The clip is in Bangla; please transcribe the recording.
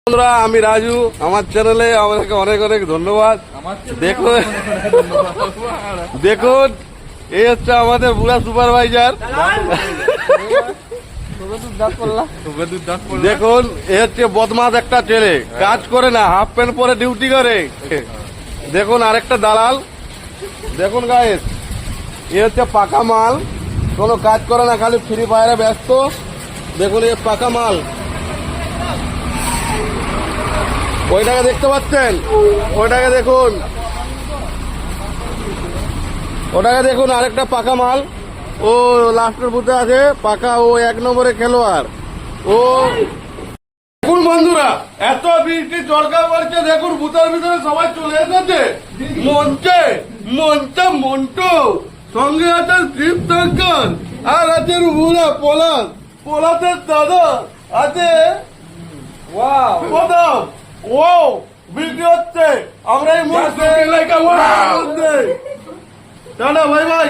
বন্ধুরা, আমি রাজু। আমার চ্যানেলে আমাদেরকে অনেক অনেক ধন্যবাদ। দেখুন দেখুন, এই হচ্ছে আমাদের বুড়া সুপারভাইজার। দেখুন, এ হচ্ছে বদমাস একটা ছেলে, কাজ করে না, হাফ প্যান্ট পরে ডিউটি করে। দেখুন আরেকটা দালাল। দেখুন গাইস, এ হচ্ছে পাকা মাল, কোনো কাজ করে না, খালি ফ্রি ফায়ারে ব্যস্ত। দেখুন এ পাকা মাল। ওইটাকে দেখতে পাচ্ছেন? ওইটাকে দেখুন, ওটাকে দেখুন, আরেকটা পাকা মাল। ও লাস্টের বুথে আছে, পাকা, ও 1 নম্বরে খেলোয়াড়। ও দেখুন বন্ধুরা, এত বৃষ্টি চরকা পড়ছে, দেখুন বুথের ভিতরে সবাই চলে এসেছে মঞ্চে। মন্টু সঙ্গে আছে শিব শঙ্কর, আর আছে রুহুরা পলাশ, পলাশের দাদা আছে কোথাও। ও বৃষ্টি হচ্ছে, আমরা এই মুহূর্তে টাটা, ভাই ভাই।